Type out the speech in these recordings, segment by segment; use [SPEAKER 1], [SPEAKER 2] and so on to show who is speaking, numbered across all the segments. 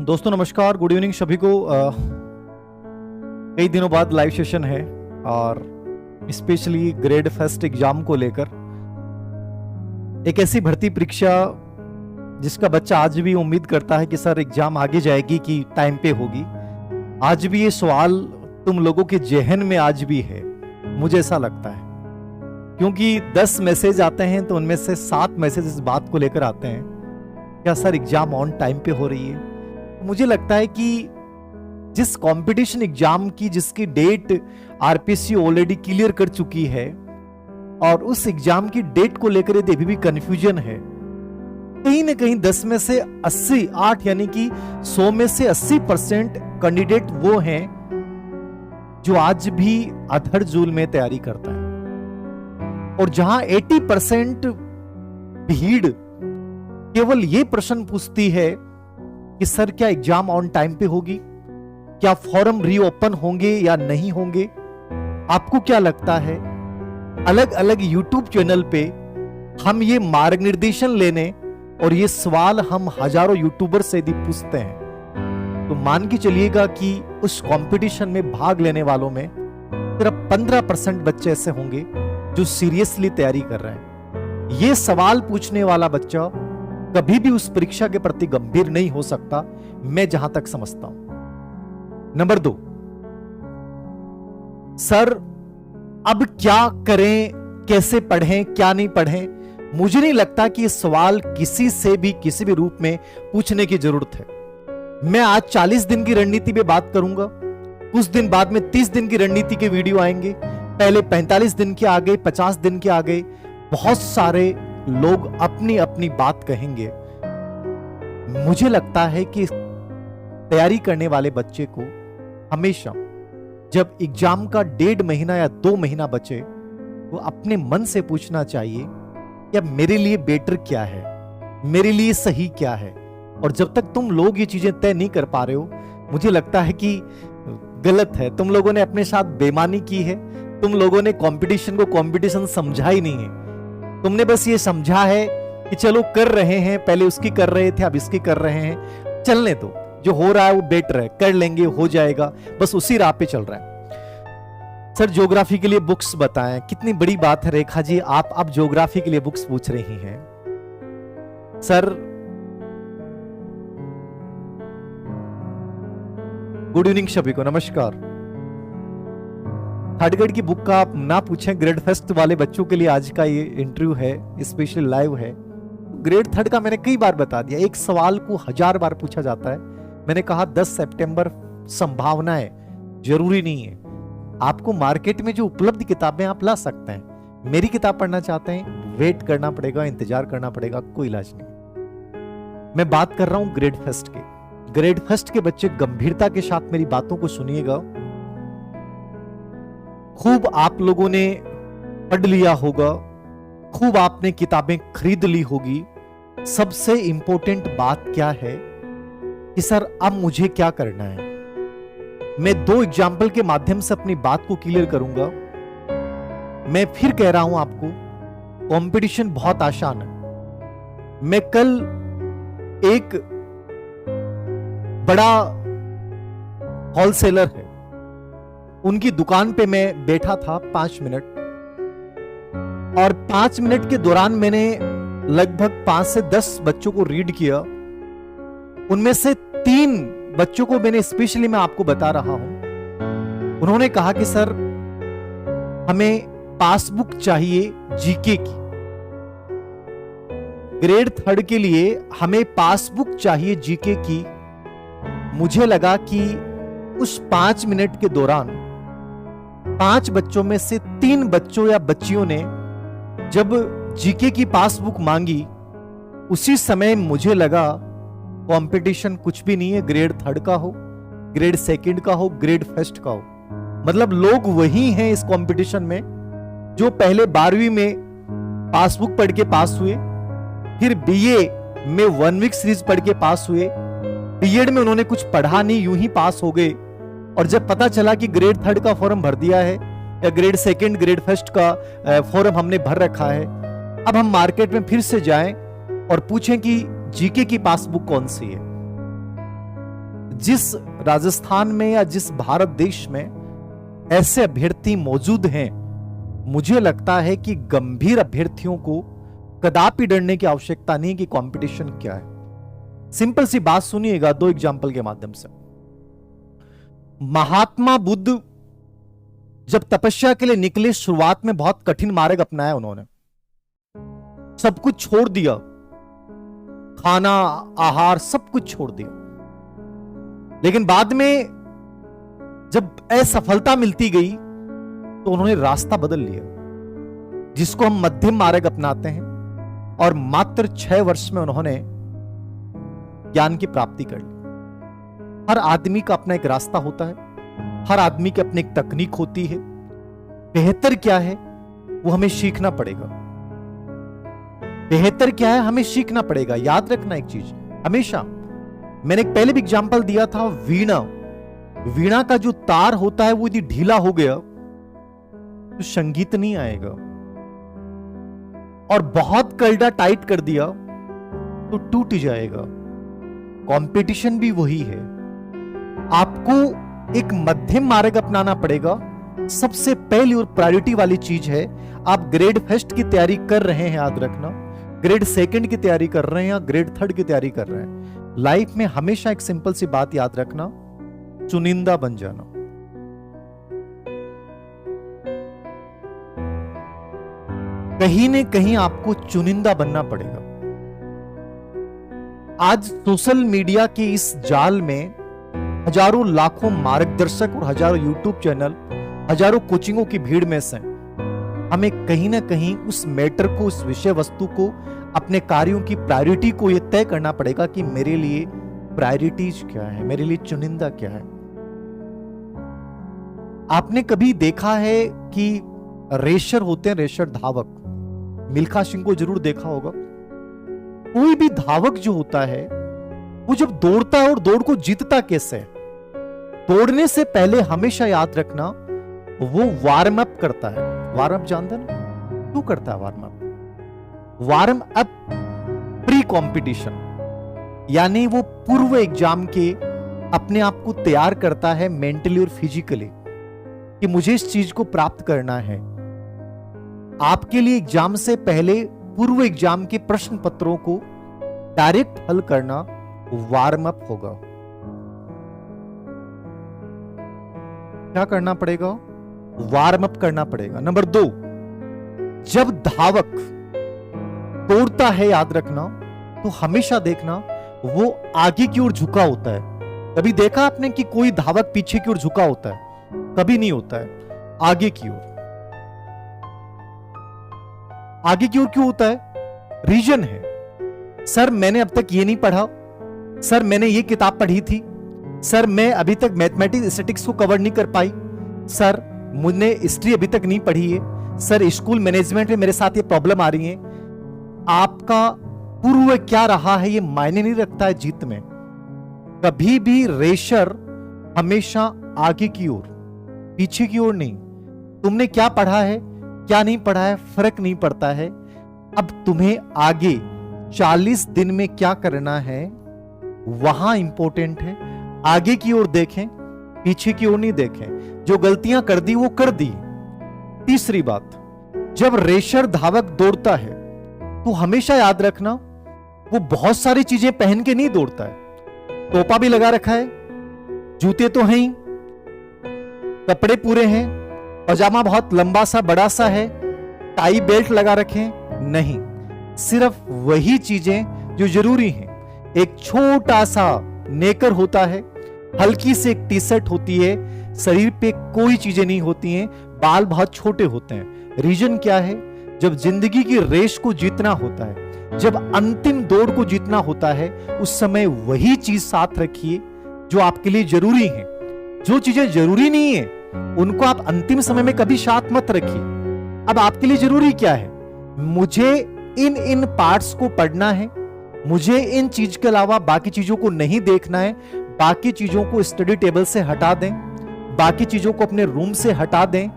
[SPEAKER 1] दोस्तों नमस्कार, good evening सभी को। कई दिनों बाद लाइव सेशन है और स्पेशली ग्रेड फर्स्ट एग्जाम को लेकर एक ऐसी भर्ती परीक्षा जिसका बच्चा आज भी उम्मीद करता है कि सर एग्जाम आगे जाएगी कि टाइम पे होगी। आज भी ये सवाल तुम लोगों के जहन में आज भी है, मुझे ऐसा लगता है, क्योंकि 10 मैसेज आते हैं तो उनमें से 7 मैसेज इस बात को लेकर आते हैं, क्या सर एग्जाम ऑन टाइम पे हो रही है। मुझे लगता है कि जिस कंपटीशन एग्जाम की जिसकी डेट आरपीसी ऑलरेडी क्लियर कर चुकी है और उस एग्जाम की डेट को लेकर यदि अभी भी कंफ्यूजन है, कहीं ना कहीं 10 में से 80 8 यानी कि 100 में से 80% कैंडिडेट वो हैं जो आज भी अधड़ जूल में तैयारी करता है, और जहां 80% भीड़ केवल ये प्रश्न पूछती है कि सर क्या एग्जाम ऑन टाइम पे होगी, क्या फॉर्म रीओपन होंगे या नहीं होंगे। आपको क्या लगता है, अलग अलग यूट्यूब चैनल पे हम ये मार्गनिर्देशन लेने और ये सवाल हम हजारों यूट्यूबर से यदि पूछते हैं तो मान के चलिएगा कि उस कंपटीशन में भाग लेने वालों में सिर्फ 15% बच्चे ऐसे होंगे जो सीरियसली तैयारी कर रहे हैं। ये सवाल पूछने वाला बच्चा कभी भी उस परीक्षा के प्रति गंभीर नहीं हो सकता, मैं जहां तक समझता हूं। नंबर 2, सर अब क्या करें, कैसे पढ़ें, क्या नहीं पढ़ें। मुझे नहीं लगता कि यह सवाल किसी से भी किसी भी रूप में पूछने की जरूरत है। मैं आज 40 दिन की रणनीति पे बात करूंगा, कुछ दिन बाद में 30 दिन की रणनीति के वीडियो आएंगे, पहले 45 दिन के आ गए, 50 दिन के आ गए। बहुत सारे लोग अपनी अपनी बात कहेंगे। मुझे लगता है कि तैयारी करने वाले बच्चे को हमेशा जब एग्जाम का 1.5 महीना या 2 महीना बचे वो अपने मन से पूछना चाहिए कि मेरे लिए बेटर क्या है, मेरे लिए सही क्या है। और जब तक तुम लोग ये चीजें तय नहीं कर पा रहे हो, मुझे लगता है कि गलत है। तुम लोगों ने अपने साथ बेईमानी की है, तुम लोगों ने कंपटीशन को कंपटीशन समझा ही नहीं है। तुमने बस ये समझा है कि चलो कर रहे हैं, पहले उसकी कर रहे थे अब इसकी कर रहे हैं, चलने दो, जो हो रहा है वो बेटर है, कर लेंगे, हो जाएगा, बस उसी राह पे चल रहा है। सर ज्योग्राफी के लिए बुक्स बताएं। कितनी बड़ी बात है रेखा जी, आप अब ज्योग्राफी के लिए बुक्स पूछ रही हैं। सर गुड इवनिंग सभी को, नमस्कार। थर्ड ग्रेड की बुक का आप ना पूछें, ग्रेड फर्स्ट वाले बच्चों के लिए आज का ये इंटरव्यू है, स्पेशली लाइव है। ग्रेड थर्ड का मैंने कई बार बता दिया, एक सवाल को 1000 बार पूछा जाता है। मैंने कहा 10 सितंबर संभावना है, जरूरी नहीं है। आपको मार्केट में जो उपलब्ध किताबें आप ला सकते हैं। मेरी किताब पढ़ना चाहते हैं, वेट करना पड़ेगा, इंतजार करना पड़ेगा, कोई इलाज नहीं। मैं बात कर रहा हूं ग्रेड फर्स्ट के। ग्रेड फर्स्ट के बच्चे गंभीरता के साथ मेरी बातों को सुनिएगा। खूब आप लोगों ने पढ़ लिया होगा, खूब आपने किताबें खरीद ली होगी। सबसे इंपॉर्टेंट बात क्या है कि सर अब मुझे क्या करना है। मैं 2 एग्जाम्पल के माध्यम से अपनी बात को क्लियर करूंगा। मैं फिर कह रहा हूं आपको, कंपटीशन बहुत आसान है। मैं कल एक बड़ा होलसेलर है, उनकी दुकान पे मैं बैठा था 5 मिनट, और 5 मिनट के दौरान मैंने लगभग 5 से 10 बच्चों को रीड किया। उनमें से 3 बच्चों को मैंने स्पेशली मैं आपको बता रहा हूं। उन्होंने कहा कि सर हमें पासबुक चाहिए जीके की, ग्रेड थर्ड के लिए हमें पासबुक चाहिए जीके की। मुझे लगा कि उस 5 मिनट के दौरान 5 बच्चों में से 3 बच्चों या बच्चियों ने जब जीके की पासबुक मांगी, उसी समय मुझे लगा कंपटीशन कुछ भी नहीं है, ग्रेड थर्ड का हो, ग्रेड सेकंड का हो, ग्रेड फर्स्ट का हो। मतलब लोग वही हैं इस कंपटीशन में जो पहले 12वीं में पासबुक पढ़ के पास हुए, फिर बीए में 1 वीक सीरीज पढ़ के पास हुए, बीएड में उन्होंने कुछ पढ़ा नहीं, यूं ही पास हो गए। और जब पता चला कि ग्रेड थर्ड का फॉर्म भर दिया है या ग्रेड सेकंड, ग्रेड फर्स्ट का फॉर्म हमने भर रखा है, अब हम मार्केट में फिर से जाएं और पूछें कि जीके की पासबुक कौन सी है। जिस राजस्थान में या जिस भारत देश में ऐसे अभ्यर्थी मौजूद हैं, मुझे लगता है कि गंभीर अभ्यर्थियों को कदापि डरने की आवश्यकता नहीं कि कंपटीशन क्या है। सिंपल सी बात सुनिएगा 2 एग्जाम्पल के माध्यम से। महात्मा बुद्ध जब तपस्या के लिए निकले, शुरुआत में बहुत कठिन मार्ग अपनाया उन्होंने, सब कुछ छोड़ दिया, खाना आहार सब कुछ छोड़ दिया। लेकिन बाद में जब असफलता मिलती गई तो उन्होंने रास्ता बदल लिया, जिसको हम मध्यम मार्ग अपनाते हैं, और मात्र 6 वर्ष में उन्होंने ज्ञान की प्राप्ति कर ली। हर आदमी का अपना एक रास्ता होता है, हर आदमी की अपनी एक तकनीक होती है। बेहतर क्या है वो हमें सीखना पड़ेगा। बेहतर क्या है हमें सीखना पड़ेगा। याद रखना एक चीज हमेशा, मैंने एक पहले भी एग्जांपल दिया था, वीणा का जो तार होता है वो यदि ढीला हो गया तो संगीत नहीं आएगा, और बहुत कलडा टाइट कर दिया तो टूट जाएगा। कंपटीशन भी वही है, आपको एक मध्यम मार्ग अपनाना पड़ेगा। सबसे पहली और प्रायोरिटी वाली चीज है, आप ग्रेड फर्स्ट की तैयारी कर रहे हैं, याद रखना, ग्रेड सेकंड की तैयारी कर रहे हैं या ग्रेड थर्ड की तैयारी कर रहे हैं, लाइफ में हमेशा एक सिंपल सी बात याद रखना, चुनिंदा बन जाना। कहीं न कहीं आपको चुनिंदा बनना पड़ेगा। आज सोशल मीडिया के इस जाल में हजारों लाखों मार्गदर्शक और हजारों यूट्यूब चैनल, हजारों कोचिंगों की भीड़ में से हमें कहीं ना कहीं उस मैटर को, उस विषय वस्तु को, अपने कार्यों की प्रायोरिटी को यह तय करना पड़ेगा कि मेरे लिए प्रायोरिटीज क्या है, मेरे लिए चुनिंदा क्या है। आपने कभी देखा है कि रेसर होते हैं, रेसर धावक, मिल्खा सिंह को जरूर देखा होगा। कोई भी धावक जो होता है वो जब दौड़ता है और दौड़ को जीतता कैसे है, दौड़ने से पहले हमेशा याद रखना वो वार्म अप करता है। वार्म अप जानते ना क्यों करता है? वार्म अप प्री कंपटीशन, यानी वो पूर्व एग्जाम के अपने आप को तैयार करता है मेंटली और फिजिकली कि मुझे इस चीज को प्राप्त करना है। आपके लिए एग्जाम से पहले पूर्व एग्जाम के प्रश्न पत्रों को डायरेक्ट हल करना वार्म अप होगा। क्या करना पड़ेगा? वार्म अप करना पड़ेगा। नंबर 2, जब धावक दौड़ता है, याद रखना, तो हमेशा देखना वो आगे की ओर झुका होता है। कभी देखा आपने कि कोई धावक पीछे की ओर झुका होता है? कभी नहीं होता है, आगे की ओर। आगे की ओर क्यों होता है? रीजन है, सर मैंने अब तक ये नहीं पढ़ा, सर मैंने ये किताब पढ़ी थी, सर मैं अभी तक मैथमेटिक्स स्टैटिस्टिक्स को कवर नहीं कर पाई, सर मुझे हिस्ट्री अभी तक नहीं पढ़ी है, सर स्कूल मैनेजमेंट में मेरे साथ ये प्रॉब्लम आ रही है। आपका पूर्व क्या रहा है ये मायने नहीं रखता है जीत में। कभी भी रेसर हमेशा आगे की ओर, पीछे की ओर नहीं। तुमने क्या पढ़ा है, क्या नहीं पढ़ा है, फर्क नहीं पड़ता है। अब तुम्हें आगे 40 दिन में क्या करना है वहां इंपॉर्टेंट है। आगे की ओर देखें, पीछे की ओर नहीं देखें। जो गलतियां कर दी वो कर दी। तीसरी बात, जब रेसर धावक दौड़ता है तो हमेशा याद रखना वो बहुत सारी चीजें पहन के नहीं दौड़ता है। टोपा भी लगा रखा है, जूते तो हैं ही, कपड़े पूरे हैं, पजामा बहुत लंबा सा बड़ा सा है, टाई बेल्ट लगा रखें, नहीं, सिर्फ वही चीजें जो जरूरी हैं। एक छोटा सा नेकर होता है, हल्की सी एक टी शर्ट होती है, शरीर पे कोई चीजें नहीं होती हैं, बाल बहुत छोटे होते हैं। रीजन क्या है? जब जिंदगी की रेस को जीतना होता है, जब अंतिम दौड़ को जीतना होता है, उस समय वही चीज साथ रखिए जो आपके लिए जरूरी है। जो चीजें जरूरी नहीं है उनको आप अंतिम समय में कभी साथ मत रखिए। अब आपके लिए जरूरी क्या है? मुझे इन पार्ट्स को पढ़ना है, मुझे इन चीज के अलावा बाकी चीजों को नहीं देखना है। बाकी चीजों को स्टडी टेबल से हटा दें, बाकी चीजों को अपने रूम से हटा दें।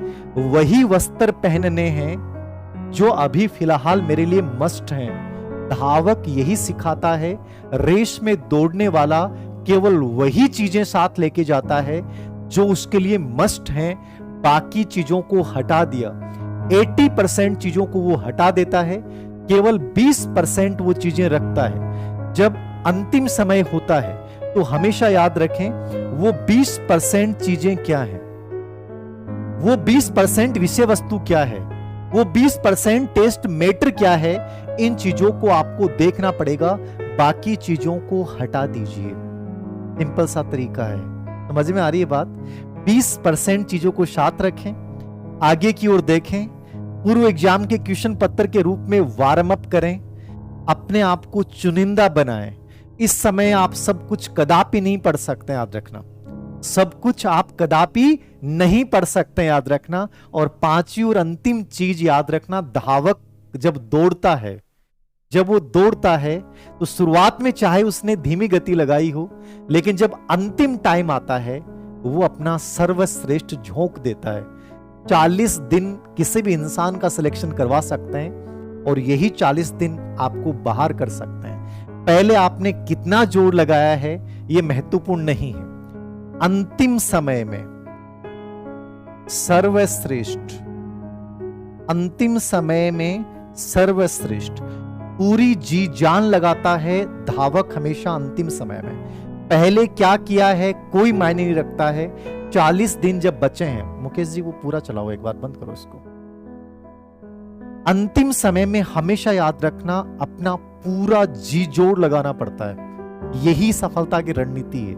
[SPEAKER 1] वही वस्त्र पहनने हैं जो अभी फिलहाल मेरे लिए मस्ट हैं। धावक यही सिखाता है, रेस में दौड़ने वाला केवल वही चीजें साथ लेके जाता है जो उसके लिए मस्ट हैं, बाकी चीजों को हटा दिया। 80% चीजों को वो हटा देता है, केवल 20% वो चीजें रखता है। जब अंतिम समय होता है तो हमेशा याद रखें वो 20% चीजें क्या हैं, वो 20% विषय वस्तु क्या है, वो 20% टेस्ट मैटर क्या है, इन चीजों को आपको देखना पड़ेगा, बाकी चीजों को हटा दीजिए। सिंपल सा तरीका है, समझ में आ रही है बात? 20% चीजों को साथ रखें, आगे की ओर देखें, पूर्व एग्जाम के क्वेश्चन पत्र के रूप में वार्म अप करें, अपने आप को चुनिंदा बनाएं। इस समय आप सब कुछ कदापि नहीं पढ़ सकते, याद रखना। सब कुछ आप कदापि नहीं पढ़ सकते, याद रखना। और पांचवी और अंतिम चीज याद रखना, धावक जब दौड़ता है, जब वो दौड़ता है तो शुरुआत में चाहे उसने धीमी गति लगाई हो, लेकिन जब अंतिम टाइम आता है वो अपना सर्वश्रेष्ठ झोंक देता है। 40 दिन किसी भी इंसान का सिलेक्शन करवा सकते हैं और यही 40 दिन आपको बाहर कर सकते हैं। पहले आपने कितना जोर लगाया है यह महत्वपूर्ण नहीं है, अंतिम समय में सर्वश्रेष्ठ, अंतिम समय में सर्वश्रेष्ठ पूरी जी जान लगाता है धावक हमेशा अंतिम समय में। पहले क्या किया है कोई मायने नहीं रखता है। 40 दिन जब बचे हैं, मुकेश जी वो पूरा चलाओ, एक बार बंद करो इसको। अंतिम समय में हमेशा याद रखना अपना पूरा जी जोर लगाना पड़ता है, यही सफलता की रणनीति है।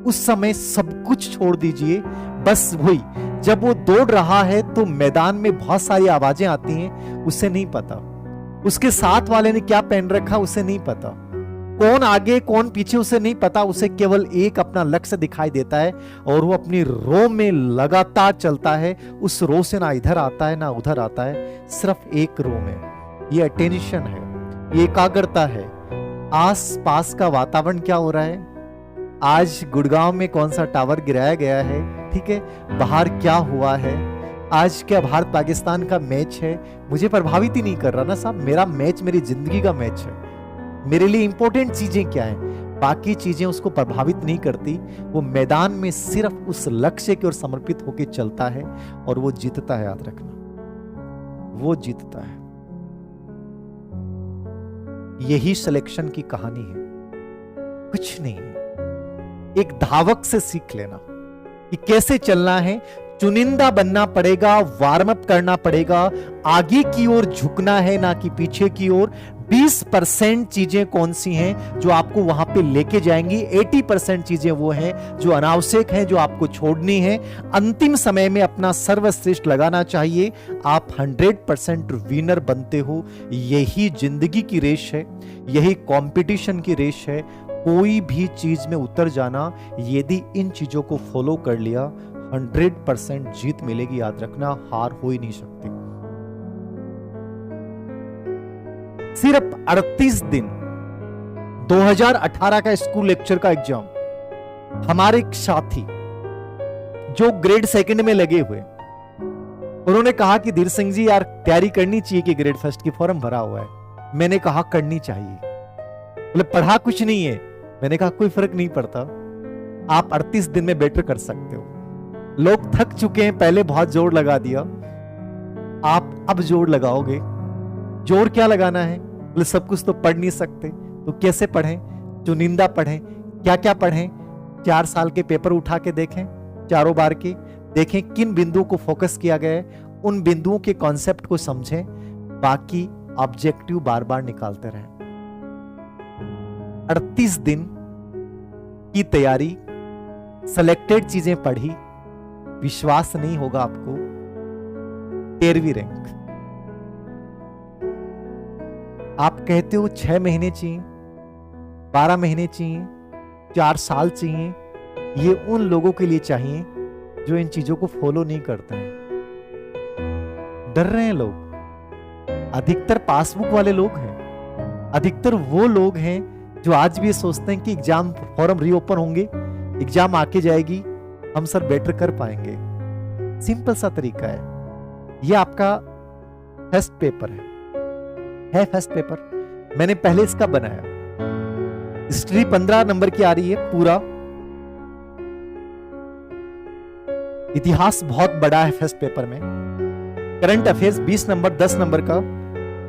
[SPEAKER 1] उस समय सब कुछ छोड़ दीजिए, बस वही जब वो दौड़ रहा है तो मैदान में बहुत सारी आवाजें आती हैं, उसे नहीं पता, उसके साथ वाले ने क्या पहन रखा उसे नहीं पता, कौन आगे कौन पीछे उसे नहीं पता, उसे केवल एक अपना लक्ष्य दिखाई देता है और वो अपनी रो में लगातार चलता है। उस रो से ना इधर आता है ना उधर आता है, सिर्फ एक रो में। ये अटेंशन है, ये एकाग्रता है। आस पास का वातावरण क्या हो रहा है, आज गुड़गांव में कौन सा टावर गिराया गया है, ठीक है, बाहर क्या हुआ है, आज क्या भारत पाकिस्तान का मैच है, मुझे प्रभावित ही नहीं कर रहा ना साहब। मेरा मैच मेरी जिंदगी का मैच है, मेरे लिए इंपॉर्टेंट चीजें क्या है, बाकी चीजें उसको प्रभावित नहीं करती। वो मैदान में सिर्फ उस लक्ष्य की ओर समर्पित होकर चलता है और वो जीतता है, याद रखना, वो जीतता है। यही सिलेक्शन की कहानी है, कुछ नहीं है। एक धावक से सीख लेना कि कैसे चलना है, चुनिंदा बनना पड़ेगा, वार्म अप करना पड़ेगा, आगे की ओर झुकना है ना कि पीछे की ओर। 20% चीजें कौन सी हैं जो आपको वहां पे लेके जाएंगी, 80% चीजें वो हैं जो अनावश्यक हैं, जो आपको छोड़नी है। अंतिम समय में अपना सर्वश्रेष्ठ लगाना चाहिए, आप 100% विनर बनते हो। यही जिंदगी की रेस है, यही कंपटीशन की रेस है। कोई भी चीज में उतर जाना, यदि इन चीजों को फॉलो कर लिया 100% जीत मिलेगी, याद रखना, हार हो ही नहीं सकती। सिर्फ 38 दिन 2018 का स्कूल लेक्चर का एग्जाम, हमारे एक साथी जो ग्रेड सेकंड में लगे हुए, उन्होंने कहा कि धीर सिंह जी यार तैयारी करनी चाहिए कि ग्रेड फर्स्ट की फॉर्म भरा हुआ है। मैंने कहा करनी चाहिए। बोले पढ़ा कुछ नहीं है। मैंने कहा कोई फर्क नहीं पड़ता, आप 38 दिन में बेटर कर सकते हो। लोग थक चुके हैं, पहले बहुत जोर लगा दिया, आप अब जोर लगाओगे। जोर क्या लगाना है, बोले सब कुछ तो पढ़ नहीं सकते, तो कैसे पढ़ें, चुनिंदा पढ़ें। क्या क्या पढ़ें, 4 साल के पेपर उठा के देखें, चारों बार के, देखें किन बिंदुओं को फोकस किया गया है, उन बिंदुओं के कॉन्सेप्ट को समझें, बाकी ऑब्जेक्टिव बार बार निकालते रहें। 38 दिन की तैयारी, सेलेक्टेड चीजें पढ़ी, विश्वास नहीं होगा आपको, 13वीं रैंक। आप कहते हो 6 महीने चाहिए, 12 महीने चाहिए, 4 साल चाहिए, ये उन लोगों के लिए चाहिए जो इन चीजों को फॉलो नहीं करते हैं। डर रहे हैं लोग, अधिकतर पासबुक वाले लोग हैं, अधिकतर वो लोग हैं जो आज भी सोचते हैं कि एग्जाम फॉर्म रीओपन होंगे, एग्जाम आके जाएगी, हम सर बेटर कर पाएंगे। सिंपल सा तरीका है, ये आपका फर्स्ट पेपर है फर्स्ट पेपर। मैंने पहले इसका बनाया, हिस्ट्री 15 नंबर की आ रही है पूरा। इतिहास बहुत बड़ा है फर्स्ट पेपर में। करंट अफेयर्स 20 नंबर 10 नंबर का।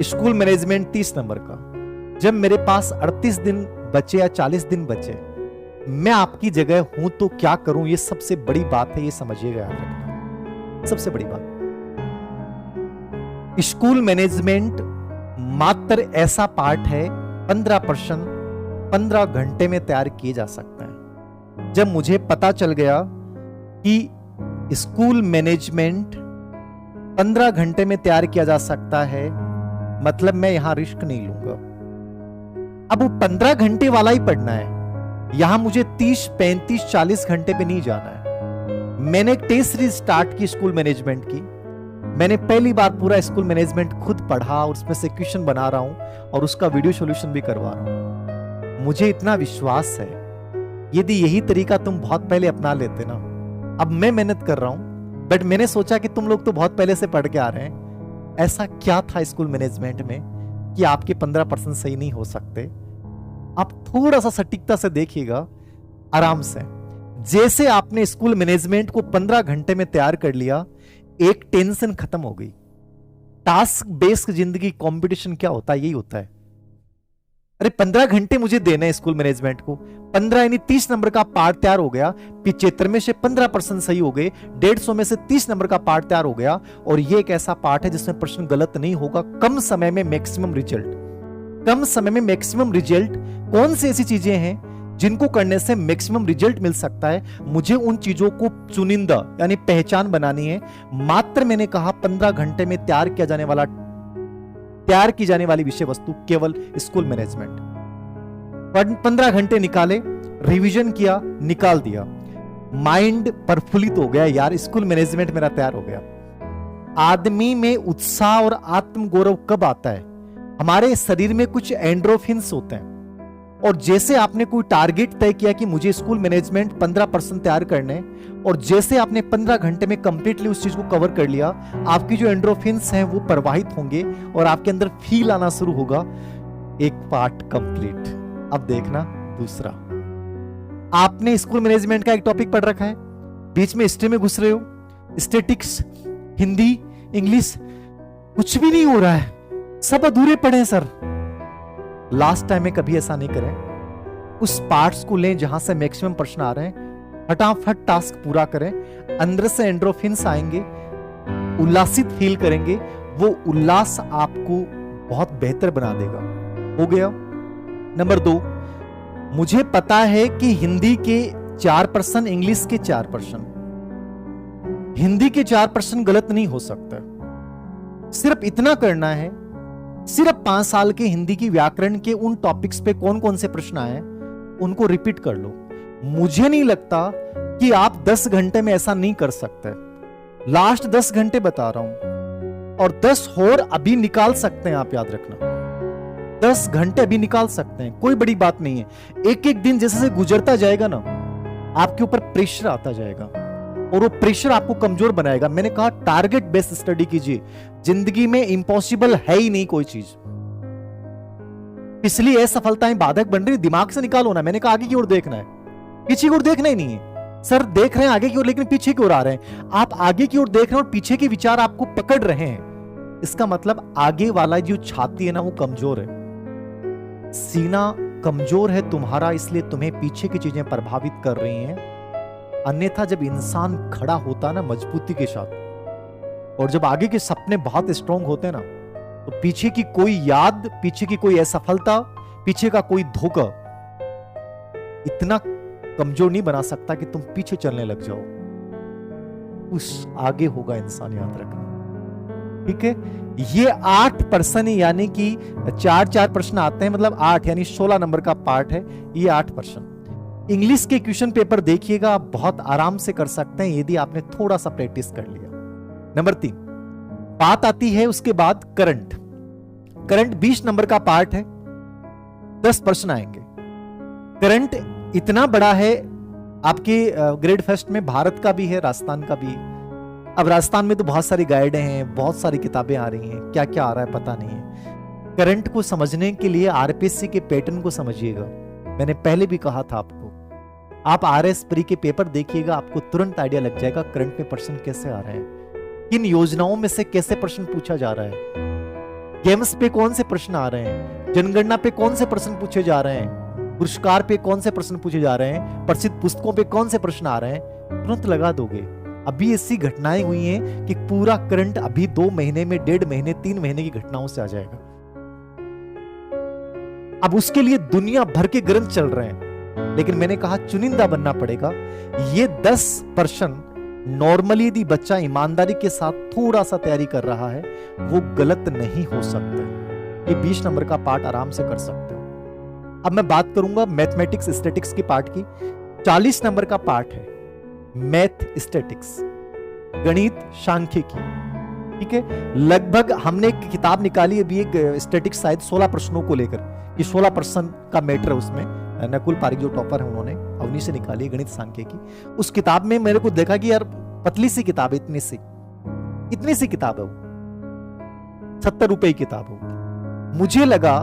[SPEAKER 1] स्कूल मैनेजमेंट 30 नंबर का। जब मेरे पास 38 दिन बचे या 40 दिन बचे, मैं आपकी जगह हूं तो क्या करूं, ये सबसे बड़ी बात है, ये समझिएगा, याद रखना सबसे बड़ी बात। स्कूल मैनेजमेंट मात्र ऐसा पार्ट है 15 प्रश्न 15 घंटे में तैयार किए जा सकते हैं। जब मुझे पता चल गया कि स्कूल मैनेजमेंट 15 घंटे में तैयार किया जा सकता है, मतलब मैं यहां रिस्क नहीं लूंगा। अब वो 15 घंटे वाला ही पढ़ना है, यहां मुझे 30 35 40 घंटे पे नहीं जाना है। मैंने एक टेस्ट सीरीज स्टार्ट की स्कूल मैनेजमेंट की। मैंने पहली बार पूरा स्कूल मैनेजमेंट खुद पढ़ा और उसमें से क्वेश्चन बना रहा हूं और उसका वीडियो सॉल्यूशन भी करवा रहा हूं। मुझे इतना विश्वास है, यदि यही तरीका तुम बहुत पहले अपना लेते ना। अब मैं मेहनत कर रहा हूं, बट मैंने सोचा कि तुम लोग तो बहुत पहले से पढ़ के आ रहे हैं। ऐसा क्या था स्कूल मैनेजमेंट में कि आपके 15% सही नहीं हो सकते? आप थोड़ा सा सटीकता से देखिएगा, आराम से। जैसे आपने स्कूल मैनेजमेंट को 15 घंटे में तैयार कर लिया, एक टेंशन खत्म हो गई। टास्क बेस्ड जिंदगी, कंपटीशन क्या होता है? यही होता है। अरे 15 घंटे मुझे देना है स्कूल मैनेजमेंट को, 15 यानी 30 नंबर का पार्ट तैयार हो गया। 75 में से 15% सही हो गए, 150 में से 30 नंबर का पार्ट तैयार हो गया। और ये एक ऐसा पार्ट है जिसमें प्रश्न गलत नहीं होगा। कम समय में मैक्सिमम रिजल्ट। कम समय में मैक्सिमम रिजल्ट कौन सी ऐसी चीजें हैं जिनको करने से मैक्सिमम रिजल्ट मिल सकता है? मुझे उन चीजों को चुनिंदा यानी पहचान बनानी है। मात्र मैंने कहा 15 घंटे में तैयार की जाने वाली विषय वस्तु केवल स्कूल मैनेजमेंट। 15 घंटे निकाले, रिवीजन किया, निकाल दिया, माइंड प्रफुल्लित हो गया, यार स्कूल मैनेजमेंट मेरा तैयार हो गया। आदमी में उत्साह और आत्मगौरव कब आता है? हमारे शरीर में कुछ एंड्रोफिन्स होते हैं, और जैसे आपने कोई टारगेट तय किया कि मुझे स्कूल मैनेजमेंट 15% तैयार करने, और जैसे आपने 15 घंटे में कंप्लीटली उस चीज को कवर कर लिया, आपकी जो एंड्रोफिन्स हैं वो प्रवाहित होंगे और आपके अंदर फील आना शुरू होगा, एक पार्ट कंप्लीट। अब देखना दूसरा। आपने स्कूल मैनेजमेंट का एक टॉपिक पढ़ रखा है, बीच में हिस्ट्री में घुस रहे हो, स्टैटिक्स, हिंदी, इंग्लिश, कुछ भी नहीं हो रहा है, सब अधूरे पढ़े हैं सर। लास्ट टाइम में कभी ऐसा नहीं करें। उस पार्ट्स को लें जहां से मैक्सिमम प्रश्न आ रहे हैं, फटाफट टास्क पूरा करें। अंदर से एंड्रोफिन्स आएंगे, उल्लासित फील करेंगे, वो उल्लास आपको बहुत बेहतर बना देगा। हो गया। नंबर 2, मुझे पता है कि हिंदी के 4%, इंग्लिश के 4%। हिंदी के 4% गलत नहीं हो सकता। सिर्फ इतना करना है, सिर्फ 5 साल के हिंदी की व्याकरण के उन टॉपिक्स पे कौन कौन से प्रश्न आए उनको रिपीट कर लो। मुझे नहीं लगता कि आप 10 घंटे में ऐसा नहीं कर सकते। लास्ट 10 घंटे बता रहा हूं, और 10 और अभी निकाल सकते हैं आप, याद रखना। 10 घंटे अभी निकाल सकते हैं, कोई बड़ी बात नहीं है। एक एक दिन जैसे गुजरता जाएगा ना, आपके ऊपर प्रेशर आता जाएगा और वो प्रेशर आपको कमजोर बनाएगा। मैंने कहा टारगेट बेस्ड स्टडी कीजिए। जिंदगी में इंपॉसिबल है ही नहीं कोई चीज। पिछली असफलताएं बाधक बन रही, दिमाग से निकालो ना। मैंने कहा आगे की ओर देखना है, पीछे की ओर देखना ही नहीं है। सर देख रहे हैं आगे की ओर, लेकिन पीछे की ओर आ रहे हैं। आप आगे की ओर देख रहे हैं और पीछे के विचार आपको पकड़ रहे हैं। इसका मतलब आगे वाला जो छाती है ना, वो कमजोर है। सीना कमजोर है तुम्हारा, इसलिए तुम्हें पीछे की चीजें प्रभावित कर रही हैं। अन्यथा जब इंसान खड़ा होता ना मजबूती के साथ, और जब आगे के सपने बहुत स्ट्रांग होते हैं ना, तो पीछे की कोई याद, पीछे की कोई असफलता, पीछे का कोई धोखा इतना कमजोर नहीं बना सकता कि तुम पीछे चलने लग जाओ। उस आगे होगा इंसान, याद रखना। ठीक है, ये 8% यानी कि 4 प्रश्न आते हैं, मतलब 8 यानी 16 नंबर का पार्ट है ये 8%। इंग्लिश के क्वेश्चन पेपर देखिएगा, आप बहुत आराम से कर सकते हैं यदि आपने थोड़ा सा प्रैक्टिस कर लिया। नंबर 3 बात आती है उसके बाद करंट। करंट 20 नंबर का पार्ट है, 10 प्रश्न आएंगे। करंट इतना बड़ा है, आपके ग्रेड फर्स्ट में भारत का भी है, राजस्थान का भी है। अब राजस्थान में तो बहुत सारी गाइडें हैं, बहुत सारी किताबें आ रही हैं, क्या क्या आ रहा है पता नहीं है। करंट को समझने के लिए आरपीएससी के पैटर्न को समझिएगा। मैंने पहले भी कहा था आपको, आप आरएस प्री के पेपर देखिएगा, आपको तुरंत आइडिया लग जाएगा करंट में प्रश्न कैसे आ रहे हैं, किन योजनाओं में से कैसे प्रश्न पूछा जा रहा है, गेम्स पे कौन से प्रश्न आ रहे हैं, जनगणना पे कौन से प्रश्न पूछे जा रहे हैं, पुरस्कार पे कौन से प्रश्न पूछे जा रहे हैं, प्रसिद्ध पुस्तकों पे कौन से प्रश्न आ रहे हैं, तुरंत लगा दोगे। अभी ऐसी घटनाएं हुई हैं कि पूरा करंट अभी 2 महीने में, 1.5 महीने, 3 महीने की घटनाओं से आ जाएगा। अब उसके लिए दुनिया भर के ग्रंथ चल रहे हैं, लेकिन मैंने कहा चुनिंदा बनना पड़ेगा। ये 10% नॉर्मली यदि बच्चा ईमानदारी के साथ थोड़ा सा तैयारी कर रहा है, वो गलत नहीं हो सकते। ये 20 नंबर का पार्ट आराम से कर सकते हो। अब मैं बात करूंगा मैथमेटिक्स स्टैटिक्स के पार्ट की। 40 नंबर का पार्ट है मैथ स्टैटिक्स, गणित सांख्यिकी, ठीक है। लगभग हमने एक किताब निकाली अभी, एक स्टैटिक्स शायद 16 प्रश्नों को लेकर, कि 16% का मैटर है उसमें। नकुल पारिक जो टॉपर है उन्होंने अवनी से निकाली गणित सांख्यिकी। उस किताब में मेरे को देखा कि यार पतली सी किताब है, इतनी सी किताब है वो, 70 रुपए की किताब होगी। मुझे लगा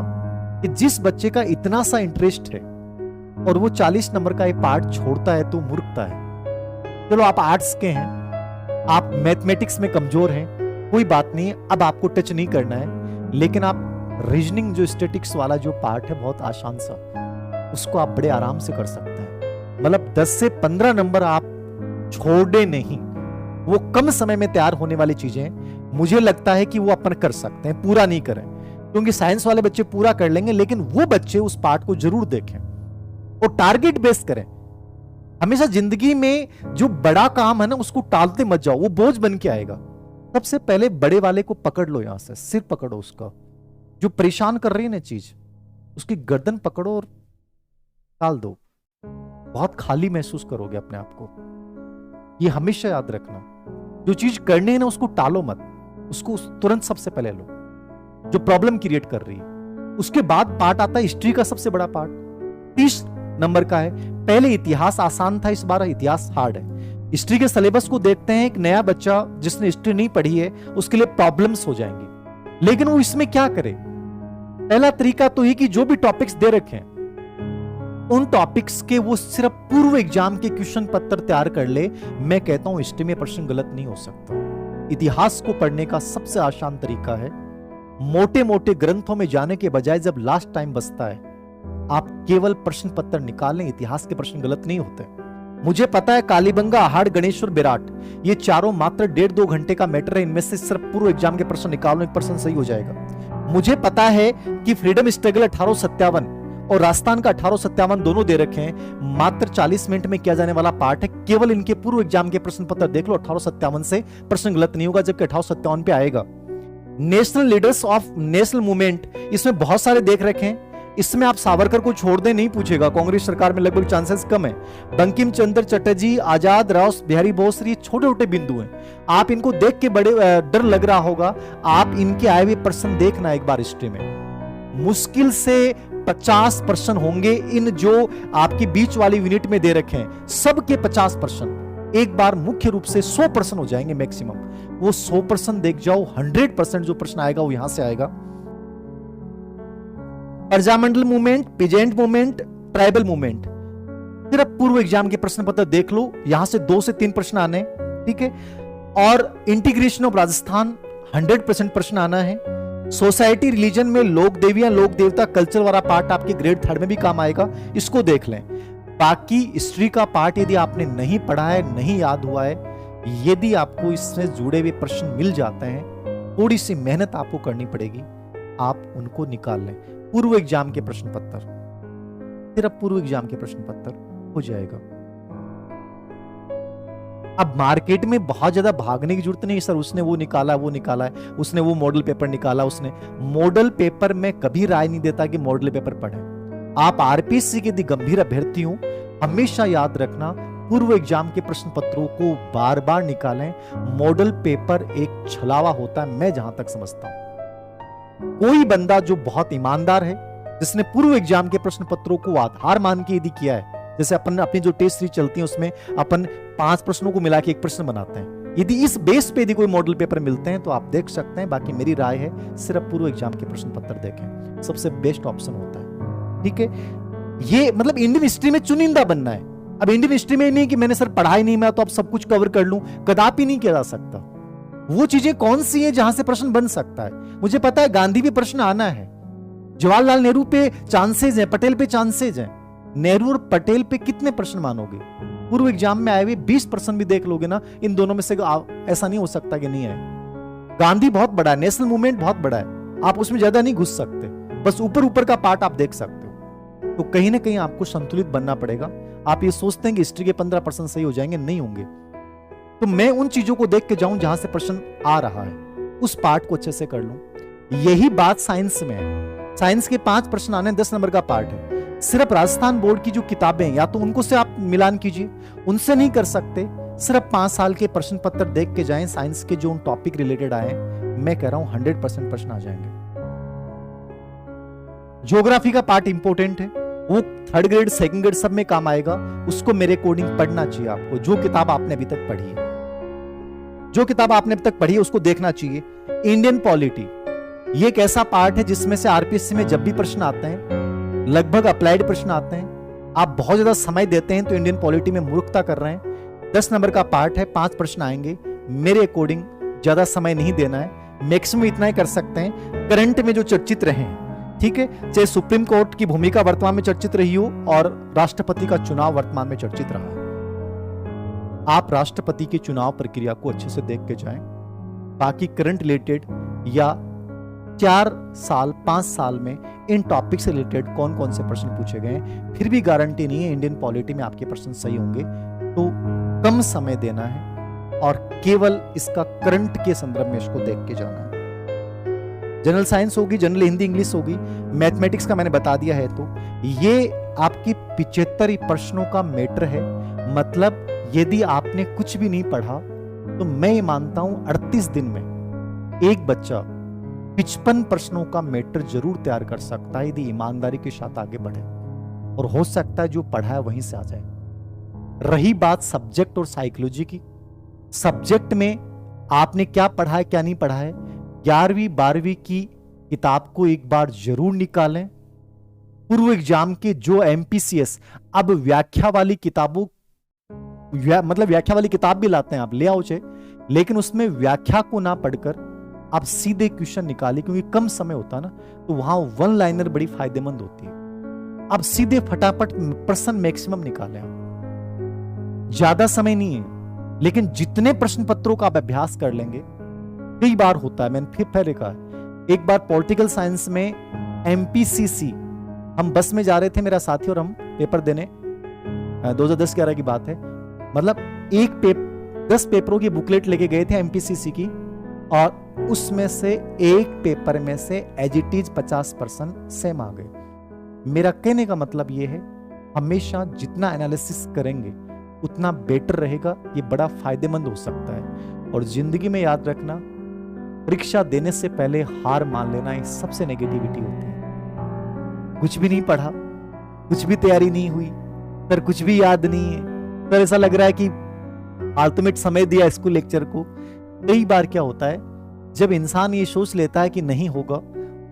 [SPEAKER 1] कि जिस बच्चे का इतना सा इंटरेस्ट है और वो 40 नंबर का एक पार्ट छोड़ता है तो मूर्खता है। चलो आप आर्ट्स के हैं, आप मैथमेटिक्स में कमजोर हैं, कोई बात नहीं, अब आपको टच नहीं करना है, लेकिन आप रीजनिंग जो स्टैटिक्स वाला जो पार्ट है बहुत आसान सा, उसको आप बड़े आराम से कर सकते हैं। मतलब 10 से 15 नंबर आप छोड़े नहीं। वो कम समय में तैयार होने वाली चीजें मुझे लगता है कि वो अपन कर सकते हैं, पूरा नहीं करें, क्योंकि साइंस वाले बच्चे पूरा कर लेंगे, लेकिन वो बच्चे उस पार्ट को जरूर देखें और टारगेट बेस्ड करें। हमेशा जिंदगी में जो बड़ा काम है ना, उसको टालते मत जाओ, वो बोझ बन के आएगा। सबसे पहले बड़े वाले को पकड़ लो, यहां से सिर पकड़ो उसका, जो परेशान कर रही है ना चीज, उसकी गर्दन पकड़ो और टाल दो। बहुत खाली महसूस करोगे अपने आप को। ये हमेशा याद रखना, जो चीज करनी है ना उसको टालो मत, उसको तुरंत सबसे पहले लो जो प्रॉब्लम क्रिएट कर रही है। उसके बाद पार्ट आता है हिस्ट्री का, सबसे बड़ा पार्ट 30 नंबर का है। पहले इतिहास आसान था, इस बार इतिहास हार्ड है। हिस्ट्री के सिलेबस को देखते हैं, एक नया बच्चा जिसने हिस्ट्री नहीं पढ़ी है उसके लिए प्रॉब्लम्स हो जाएंगे, लेकिन वो इसमें क्या करे। पहला तरीका तो ये कि जो भी टॉपिक्स दे रखे हैं उन टॉपिक्स के वो सिर्फ पूर्व एग्जाम के क्वेश्चन पत्र तैयार कर ले। मैं कहता हूं हिस्ट्री में प्रश्न गलत नहीं हो सकता। इतिहास को पढ़ने का सबसे आसान तरीका है, मोटे मोटे ग्रंथों में जाने के बजाय जब लास्ट टाइम बचता है आप केवल प्रश्न पत्र निकालें, इतिहास के प्रश्न गलत नहीं होते। मुझे पता है कालीबंगा, आहाड़, गणेश्वर, विराट, ये चारों मात्र 1.5-2 घंटे का मैटर है, इनमें से सिर्फ पूर्व एग्जाम के प्रश्न निकालो, एक प्रश्न सही हो जाएगा। मुझे पता है कि फ्रीडम स्ट्रगल 1857 और राजस्थान का 1857 दोनों दे रखे हैं, मात्र 40 मिनट में किया जाने वाला पार्ट है, केवल इनके पूर्व एग्जाम के प्रश्न पत्र देख लो, 1857 से प्रश्न गलत नहीं होगा, जबकि 1857 पे आएगा। National leaders of national movement, इसमें बहुत सारे देख रखे हैं, इसमें आप सावरकर को छोड़ दें नहीं पूछेगा, कांग्रेस सरकार में लगभग चांसेस कम है। बंकिम चंद्र चटर्जी, आजाद, राव बिहारी बोस, ये छोटे छोटे बिंदु हैं, आप इनको देख के बड़े डर लग रहा होगा। आप इनके आए हुए प्रश्न देखना एक बार हिस्ट्री में, मुश्किल से 50 प्रश्न होंगे इन जो आपकी बीच वाली यूनिट में दे रखे हैं, सबके 50 प्रश्न एक बार मुख्य रूप से 100 प्रश्न हो जाएंगे मैक्सिमम। वो 100 प्रश्न देख जाओ, 100% जो प्रश्न आएगा वो यहां से आएगा। Prajamandal movement, peasant movement, tribal movement, सिर्फ पूर्व एग्जाम के प्रश्न पत्र देख लो, यहां से 2 से 3 प्रश्न आने, ठीक है। और इंटीग्रेशन ऑफ राजस्थान 100% प्रश्न आना है। सोसाइटी रिलीजन में लोक देवियां, लोक देवता, कल्चर वाला पार्ट आपके ग्रेड 3 में भी काम आएगा, इसको देख लें। बाकी हिस्ट्री का पार्ट यदि आपने नहीं पढ़ा है, नहीं याद हुआ है, यदि आपको इससे जुड़े हुए प्रश्न मिल जाते हैं, थोड़ी सी मेहनत आपको करनी पड़ेगी, आप उनको निकाल लें। पूर्व एग्जाम के प्रश्न पत्र, सिर्फ पूर्व एग्जाम के प्रश्न पत्र हो जाएगा। अब मार्केट में बहुत ज्यादा भागने की जरूरत नहीं, सर उसने वो निकाला, वो निकाला है, उसने वो मॉडल पेपर निकाला, उसने मॉडल पेपर में कभी राय नहीं देता कि मॉडल पेपर पढ़ें। आप आरपीएससी के यदि गंभीर अभ्यर्थी हो, हमेशा याद रखना पूर्व एग्जाम के प्रश्न पत्रों को बार बार निकालें। मॉडल पेपर एक छलावा होता है, मैं जहां तक समझता हूं। कोई बंदा जो बहुत ईमानदार है, जिसने पूर्व एग्जाम के प्रश्न पत्रों को आधार मान के यदि किया है, जैसे अपन अपनी जो टेस्ट सीरीज चलती है उसमें अपन 5 प्रश्नों को मिला के एक प्रश्न बनाते हैं, यदि इस बेस पे यदि कोई मॉडल पेपर मिलते हैं तो आप देख सकते हैं। बाकी मेरी राय है सिर्फ पूर्व एग्जाम के प्रश्न पत्र देखें, सबसे बेस्ट ऑप्शन होता है, ठीक है। ये मतलब इंडियन हिस्ट्री में चुनिंदा बनना है। अब इंडियन हिस्ट्री में नहीं कि मैंने सर पढ़ाई नहीं, मैं तो अब सब कुछ कवर कर लूं, कदापि नहीं किया जा सकता। वो चीजें कौन सी है जहां से प्रश्न बन सकता है? मुझे पता है गांधी पे प्रश्न आना है, जवाहरलाल नेहरू पे चांसेस है, पटेल पे चांसेस है। नेहरू और पटेल पे कितने प्रश्न मानोगे? पूर्व एग्जाम में आए हुए 20% भी देख लोगे ना, इन दोनों में से ऐसा नहीं हो सकता कि नहीं है। गांधी बहुत बड़ा है, नेशनल मूवमेंट बहुत बड़ा है, आप उसमें ज्यादा नहीं घुस सकते, बस ऊपर ऊपर का पार्ट आप देख सकते हो। तो कहीं ना कहीं आपको संतुलित बनना पड़ेगा। आप ये सोचते हैं कि हिस्ट्री के 15% सही हो जाएंगे, नहीं होंगे। तो मैं उन चीजों को देख के जाऊं जहां से प्रश्न आ रहा है, उस पार्ट को अच्छे से कर लूं। यही बात साइंस में है। साइंस के 5 प्रश्न आने 10 नंबर का पार्ट है। सिर्फ राजस्थान बोर्ड की जो किताबें हैं, या तो उनको से आप मिलान कीजिए, उनसे नहीं कर सकते, सिर्फ 5 साल के प्रश्न पत्र देख के जाएं, साइंस के जो टॉपिक रिलेटेड आए, मैं कह रहा हूं 100% प्रश्न आ जाएंगे। ज्योग्राफी का पार्ट इंपॉर्टेंट है, वो 3rd ग्रेड 2nd ग्रेड सब में काम आएगा, उसको मेरे अकॉर्डिंग पढ़ना चाहिए आपको। जो किताब आपने अभी तक पढ़ी है, जो किताब आपने अभी तक पढ़ी है उसको देखना चाहिए। इंडियन पॉलिटी ये एक ऐसा पार्ट है जिसमें से आरपीएससी में जब भी प्रश्न आते हैं, लगभग अप्लाइड प्रश्न आते हैं। आप बहुत ज्यादा समय देते हैं तो इंडियन पॉलिटी में मूर्खता कर रहे हैं। 10 नंबर का पार्ट है, 5 प्रश्न आएंगे। मेरे अकॉर्डिंग ज्यादा समय नहीं देना है, मैक्सिमम इतना ही कर सकते हैं। करंट में जो चर्चित रहे, ठीक है, चाहे सुप्रीम कोर्ट की भूमिका वर्तमान में चर्चित रही हो और राष्ट्रपति का चुनाव वर्तमान में चर्चित रहा, आप राष्ट्रपति की चुनाव प्रक्रिया को अच्छे से देख के जाएं। बाकी करंट रिलेटेड या 4 साल 5 साल में इन टॉपिक से रिलेटेड कौन कौन से प्रश्न पूछे गए, फिर भी गारंटी नहीं है इंडियन पॉलिटी में आपके प्रश्न सही होंगे। तो कम समय देना है और केवल इसका करंट के संदर्भ में इसको देख के जाना है। जनरल साइंस होगी, जनरल हिंदी इंग्लिश होगी, मैथमेटिक्स का मैंने बता दिया है। तो ये आपकी 75 प्रश्नों का मैटर है। मतलब यदि आपने कुछ भी नहीं पढ़ा तो मैं ये मानता हूं 38 दिन में एक बच्चा 55 प्रश्नों का मैटर जरूर तैयार कर सकता है, यदि ईमानदारी के साथ आगे बढ़े। और हो सकता है जो पढ़ा है वहीं से आ जाए। रही बात सब्जेक्ट और साइकोलॉजी की, सब्जेक्ट में आपने क्या पढ़ा है क्या नहीं पढ़ा है, 11वीं 12वीं की किताब को एक बार जरूर निकालें। पूर्व एग्जाम के जो एमपीसीएस अब व्याख्या वाली किताबों, मतलब व्याख्या वाली किताब भी लाते हैं, आप ले आओ चाहे, लेकिन उसमें व्याख्या को ना पढ़कर आप सीधे क्वेश्चन निकालिए, क्योंकि कम समय होता है ना, तो वहां 1 लाइनर बड़ी फायदेमंद होती है। आप सीधे फटाफट प्रश्न मैक्सिमम निकालें। ज्यादा समय नहीं है, लेकिन जितने प्रश्न पत्रों का आप अभ्यास कर लेंगे, कई बार होता है, मैंने फिर पहले कहा, एक बार पॉलिटिकल साइंस में एमपीसीसी, हम बस में जा रहे थे मेरा साथी और हम पेपर देने, 2010-11 की बात है। मतलब 10 पेपरों की बुकलेट लेके गए थे एमपीसीसी की, और उसमें से एक पेपर में से एज इट इज 50% सेम आ गए। मेरा कहने का मतलब यह है, हमेशा जितना एनालिसिस करेंगे उतना बेटर रहेगा। ये बड़ा फायदेमंद हो सकता है। और जिंदगी में याद रखना, परीक्षा देने से पहले हार मान लेना, ये सबसे नेगेटिविटी होती है। कुछ भी नहीं पढ़ा, कुछ भी तैयारी नहीं हुई, पर कुछ भी याद नहीं है, पर ऐसा लग रहा है कि अल्टीमेट समय दिया स्कूल लेक्चर को। कई बार क्या होता है, जब इंसान ये सोच लेता है कि नहीं होगा,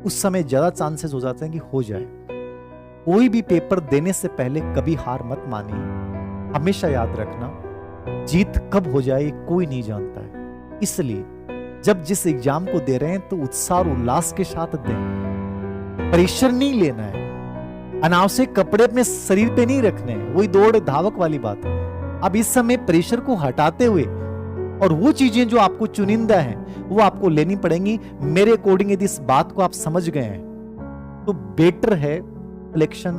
[SPEAKER 1] उस समय ज्यादा चांसेस हो जाते हैं कि हो जाए। कोई भी पेपर देने से पहले कभी हार मत मानिए। हमेशा याद रखना, जीत कब हो जाए कोई नहीं जानता है। इसलिए जब जिस एग्जाम को दे रहे हैं तो उत्साह और उल्लास के साथ दें। प्रेशर नहीं लेना है, अनावश्यक कपड़े अपने शरीर पे नहीं रखने हैं, वही दौड़ धावक वाली बात है। अब इस समय प्रेशर को हटाते हुए और वो चीजें जो आपको चुनिंदा हैं वो आपको लेनी पड़ेंगी। मेरे अकॉर्डिंग यदि इस बात को आप समझ गए हैं तो बेटर है, सिलेक्शन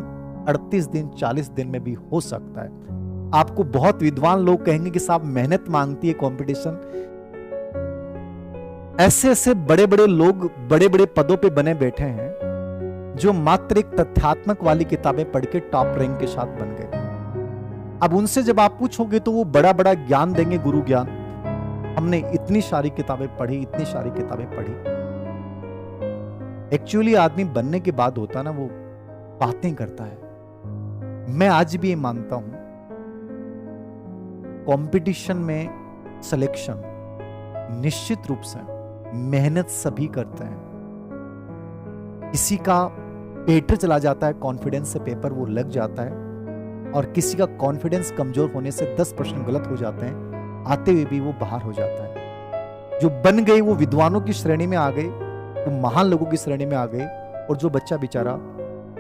[SPEAKER 1] 38 दिन 40 दिन में भी हो सकता है। आपको बहुत विद्वान लोग कहेंगे कि साहब मेहनत मांगती है कंपटीशन। ऐसे ऐसे बड़े बड़े लोग बड़े बड़े पदों पे बने बैठे हैं जो मात्र एक तथ्यात्मक वाली किताबें पढ़ के टॉप रैंक के साथ बन गए। अब उनसे जब आप पूछोगे तो वो बड़ा बड़ा ज्ञान देंगे, गुरु ज्ञान। हमने इतनी सारी किताबें पढ़ी, इतनी सारी किताबें पढ़ी। एक्चुअली आदमी बनने के बाद होता ना, वो बातें करता है। मैं आज भी ये मानता हूं, कंपटीशन में सिलेक्शन निश्चित रूप से मेहनत सभी करते हैं। किसी का बेटर चला जाता है कॉन्फिडेंस से पेपर वो लग जाता है, और किसी का कॉन्फिडेंस कमजोर होने से 10 प्रश्न गलत हो जाते हैं, आते हुए भी वो बाहर हो जाता है। जो बन गए वो विद्वानों की श्रेणी में आ गए, वो महान लोगों की श्रेणी में आ गए, और जो बच्चा बेचारा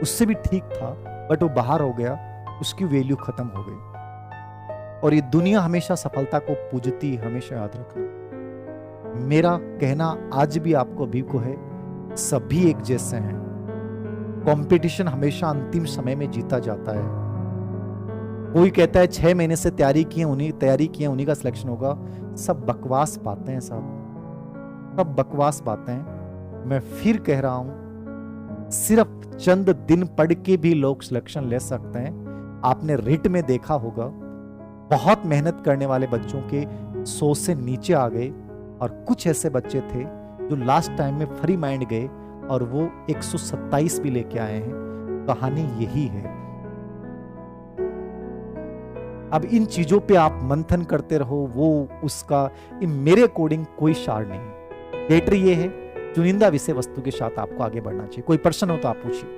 [SPEAKER 1] उससे भी ठीक था बट वो बाहर हो गया, उसकी वैल्यू खत्म हो गई। और ये दुनिया हमेशा सफलता को पूजती, हमेशा याद रखना। मेरा कहना आज भी आपको अभी को है, सभी एक जैसे हैं। कंपटीशन हमेशा अंतिम समय में जीता जाता है। कोई कहता है 6 महीने से तैयारी की है उन्हीं का सिलेक्शन होगा। सब बकवास बातें हैं साहब, सब बकवास बातें हैं। मैं फिर कह रहा हूं, सिर्फ चंद दिन पढ़ के भी लोग सिलेक्शन ले सकते हैं। आपने रिट में देखा होगा, बहुत मेहनत करने वाले बच्चों के 100 से नीचे आ गए, और कुछ ऐसे बच्चे थे जो लास्ट टाइम में फ्री माइंड गए और वो 127 भी लेके आए हैं। कहानी यही है। अब इन चीजों पे आप मंथन करते रहो, वो उसका मेरे अकॉर्डिंग कोई सार नहीं। बेटर ये है, चुनिंदा विषय वस्तु के साथ आपको आगे बढ़ना चाहिए। कोई प्रश्न हो तो आप पूछिए,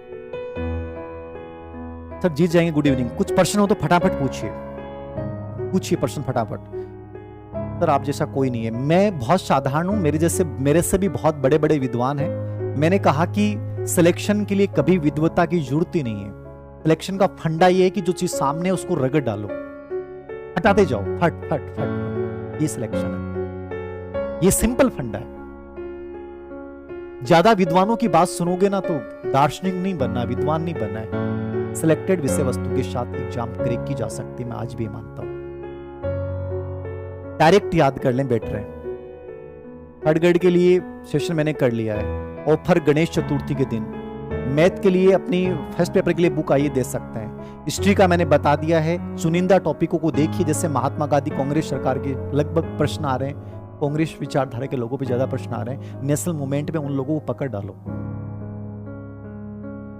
[SPEAKER 1] सब जीत जाएंगे। Good evening. कुछ प्रश्न हो तो फटाफट पूछिए प्रश्न फटाफट। सर आप जैसा कोई नहीं है, मैं बहुत साधारण हूं, मेरे से भी बहुत बड़े बड़े विद्वान हैं। मैंने कहा कि सिलेक्शन के लिए कभी विद्वता की जरूरत ही नहीं है। सिलेक्शन का फंडा ये है कि जो चीज सामने है उसको रगड़ डालो, हटाते जाओ, फट फट फट। ये सिलेक्शन है, ये सिंपल फंडा है। ज्यादा विद्वानों की बात सुनोगे ना तो दार्शनिक नहीं बनना, विद्वान नहीं बनना है। सिलेक्टेड विषय वस्तु के साथ एग्जाम क्रैक की जा सकती, मैं आज भी मानता हूं। डायरेक्ट याद कर लें, बेटर है। थर्ड ग्रेड के लिए सेशन मैंने कर लिया है, ऑफर गणेश चतुर्थी के दिन। मैथ के लिए अपनी फर्स्ट पेपर के लिए बुक आइए दे सकते हैं। हिस्ट्री का मैंने बता दिया है। चुनिंदा टॉपिकों को देखिए, जैसे महात्मा गांधी, कांग्रेस सरकार के लगभग प्रश्न आ रहे हैं, कांग्रेस विचारधारा के लोगों पे ज्यादा प्रश्न आ रहे हैं। नेशनल मूवमेंट में उन लोगों को पकड़ डालो।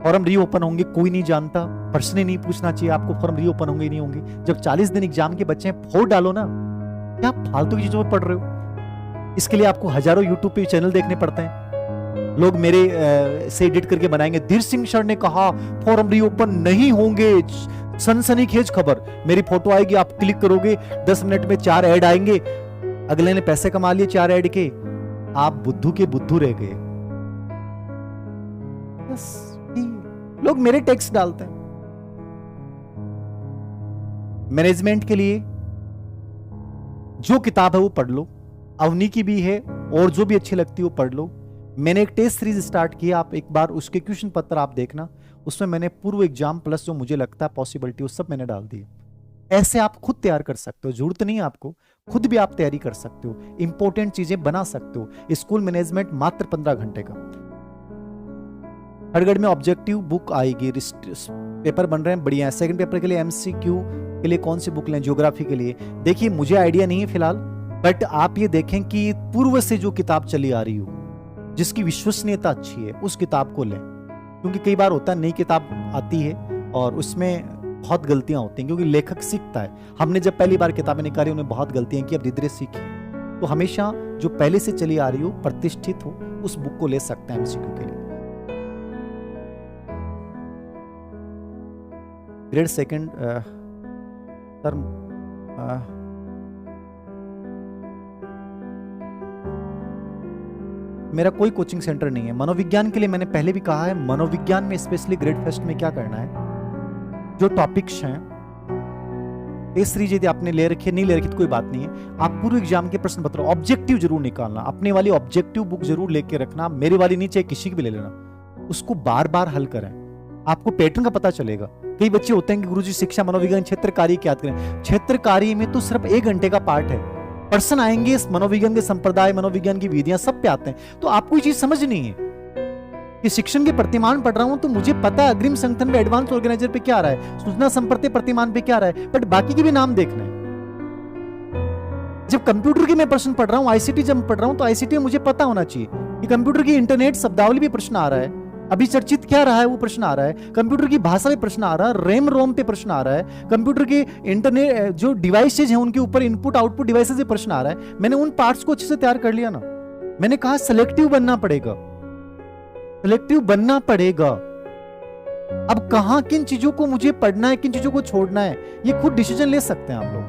[SPEAKER 1] फॉर्म रीओपन होंगे, कोई नहीं जानता, प्रश्न ही नहीं पूछना चाहिए आपको। फॉर्म रीओपन होंगे नहीं होंगे, जब 40 दिन एग्जाम के बच्चे हैं, फोड़ डालो ना। क्या फालतू की चीजों में पढ़ रहे हो? इसके लिए आपको हजारों यूट्यूब पे चैनल देखने पड़ते हैं। लोग मेरे से एडिट करके बनाएंगे, धीर सिंह सर ने कहा फॉर्म रीओपन नहीं होंगे, सनसनीखेज खबर। मेरी फोटो आएगी, आप क्लिक करोगे, 10 मिनट में 4 ऐड आएंगे। अगले ने पैसे कमा लिए 4 ऐड के, आप बुद्धू के बुद्धू रह गए। लोग मेरे टेक्स्ट डालते हैं। मैनेजमेंट के लिए जो किताब है वो पढ़ लो, अवनी की भी है, और जो भी अच्छी लगती है वो पढ़ लो। मैंने एक टेस्ट सीरीज स्टार्ट किया, आप एक बार उसके क्वेश्चन पत्र आप देखना, उसमें मैंने पूर्व एग्जाम प्लस जो मुझे लगता है पॉसिबिलिटी, वो सब मैंने डाल दी। ऐसे आप खुद तैयार कर सकते हो, जरूरत नहीं है आपको, खुद भी आप तैयारी कर सकते हो, इंपॉर्टेंट चीजें बना सकते हो। स्कूल मैनेजमेंट मात्र 15 घंटे का। हरगढ़ में ऑब्जेक्टिव बुक आएगी, पेपर बन रहे हैं, बढ़िया है। सेकंड पेपर के लिए एमसीक्यू के लिए कौन सी बुक लें? ज्योग्राफी के लिए देखिए, मुझे आइडिया नहीं है फिलहाल, बट आप ये देखें कि पूर्व से जो किताब चली आ रही हो, जिसकी विश्वसनीयता अच्छी है, उस किताब को लें। क्योंकि कई बार होता है नई किताब आती है और उसमें बहुत गलतियां होती हैं, क्योंकि लेखक सीखता है। हमने जब पहली बार किताबें निकाली, उन्हें बहुत गलतियां की, अब धीरे धीरे सीखी। तो हमेशा जो पहले से चली आ रही हो, प्रतिष्ठित हो, उस बुक को ले सकते हैं एमसीक्यू के लिए। ग्रेड सेकंड सर, मेरा कोई कोचिंग सेंटर नहीं है। मनोविज्ञान के लिए मैंने पहले भी कहा है, मनोविज्ञान में स्पेशली ग्रेड फर्स्ट में क्या करना है, जो टॉपिक्स हैं, टेस्ट सीरीज यदि आपने ले रखी है, नहीं ले रखी तो कोई बात नहीं है, आप पूर्व एग्जाम के प्रश्न पत्र ऑब्जेक्टिव जरूर निकालना। अपने वाली ऑब्जेक्टिव बुक जरूर लेके रखना, मेरी वाली नहीं, चाहे किसी की भी ले लेना। उसको बार बार हल करें, आपको पैटर्न का पता चलेगा। कई बच्चे होते हैं कि गुरुजी शिक्षा मनोविज्ञान क्षेत्रकारी क्या करें। क्षेत्रकारी में तो सिर्फ 1 घंटे का पार्ट है, पर्सन आएंगे, मनोविज्ञान के संप्रदाय, मनोविज्ञान की विधियां सब पे आते हैं। तो आपको ये चीज समझनी है कि शिक्षण के प्रतिमान पढ़ रहा हूं तो मुझे पता है अग्रिम संगठन में एडवांस ऑर्गेनाइजर पे क्या आ रहा है, सूचना संप्रति प्रतिमान पे क्या आ रहा है, बट बाकी के भी नाम देखना है। जब कंप्यूटर की मैं प्रश्न पढ़ रहा हूं, आईसीटी जब पढ़ रहा हूं, तो आईसीटी में मुझे पता होना चाहिए कि कंप्यूटर की इंटरनेट शब्दावली भी प्रश्न आ रहा है, अभी चर्चित क्या रहा है वो प्रश्न आ रहा है, कंप्यूटर की भाषा पे प्रश्न आ रहा है, रैम रोम पे प्रश्न आ रहा है, कंप्यूटर के इंटरनेट जो डिवाइसेज हैं उनके ऊपर इनपुट आउटपुट डिवाइसेज पे प्रश्न आ रहा है। मैंने उन पार्ट्स को अच्छे से तैयार कर लिया ना। मैंने कहा सिलेक्टिव बनना पड़ेगा, सिलेक्टिव बनना पड़ेगा। अब कहां किन चीजों को मुझे पढ़ना है, किन चीजों को छोड़ना है, ये खुद डिसीजन ले सकते हैं आप लोग।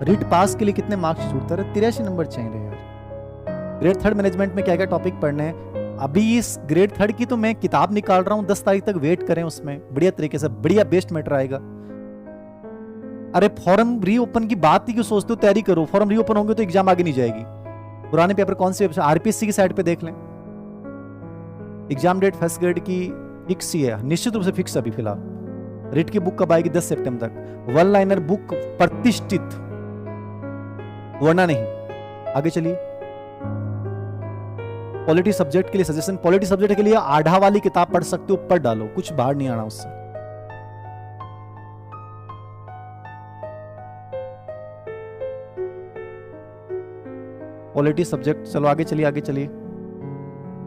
[SPEAKER 1] रीट पास के लिए कितने मार्क्स छूटता है? 83 नंबर चाहिए यार। ग्रेड थर्ड मैनेजमेंट में क्या क्या टॉपिक पढ़ने हैं? अभी इस ग्रेड थर्ड की तो मैं किताब निकाल रहा हूं, 10 तारीख तक वेट करें, उसमें बढ़िया तरीके से बढ़िया बेस्ट मैटर आएगा। अरे फॉर्म रीओपन की बात ही क्यों सोचते हो? तैयारी करो, फॉर्म रीओपन होंगे तो एग्जाम आगे नहीं जाएगी। पुराने पेपर कौन से आरपीएससी की साइट पे देख लें। एग्जाम डेट फर्स्ट ग्रेड की फिक्स ही है, निश्चित रूप से फिक्स अभी फिलहाल। रीट की बुक कब आएगी? 10 सितंबर तक। वन लाइनर बुक प्रतिष्ठित, वरना नहीं। आगे चलिए। पॉलिटी सब्जेक्ट के लिए सजेशन, पॉलिटी सब्जेक्ट के लिए आधा वाली किताब पढ़ सकते हो, ऊपर डालो, कुछ बाहर नहीं आना उससे। पॉलिटी सब्जेक्ट, चलो आगे चलिए, आगे चलिए।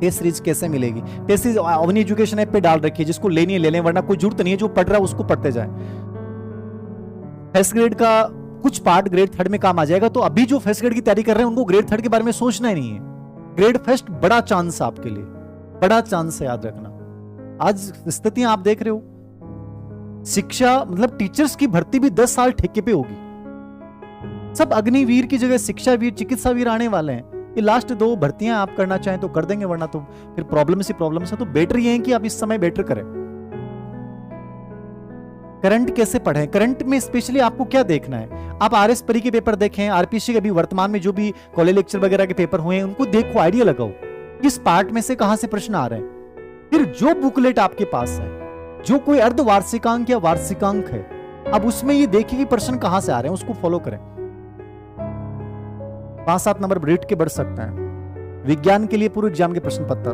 [SPEAKER 1] टेस्ट सीरीज कैसे मिलेगी? Test series Avni education app पे डाल रखी है, जिसको लेनी है ले लें, वरना कोई जरूरत नहीं है, जो पढ़ रहा है उसको पढ़ते जाए। फर्स्ट ग्रेड का कुछ पार्ट ग्रेड थर्ड में काम आ जाएगा, तो अभी जो फर्स्ट ग्रेड की तैयारी कर रहे हैं उनको ग्रेड थर्ड के बारे में सोचना ही नहीं है। ग्रेड फर्स्ट बड़ा चांस है आपके लिए, बड़ा चांस है, याद रखना। आज स्थितियां आप देख रहे हो, शिक्षा मतलब टीचर्स की भर्ती भी 10 साल ठेके पे होगी। सब अग्निवीर की जगह शिक्षा वीर, चिकित्सा वीर आने वाले हैं। ये लास्ट 2 भर्तियां आप करना चाहें तो कर देंगे, वरना तो फिर प्रॉब्लम्स ही प्रॉब्लम्स है। तो बेटर ये है कि आप इस समय बेटर करें। करंट कैसे पढ़ें? करंट में स्पेशली आपको क्या देखना है? आप आरएस परी के पेपर देखें, आरपीसी के अभी वर्तमान में जो भी कॉलेज लेक्चर वगैरह के पेपर हुए हैं उनको देखो, आइडिया लगाओ किस पार्ट में से कहां से प्रश्न आ रहे हैं। फिर जो बुकलेट आपके पास है, जो कोई अर्धवार्षिकांक या वार्षिकांक है, अब उसमें ये देखिए कि प्रश्न कहां से आ रहे हैं, उसको फॉलो करें। 5-7 नंबर रीट के बढ़ सकते हैं। विज्ञान के लिए पूर्व एग्जाम के प्रश्न पत्र।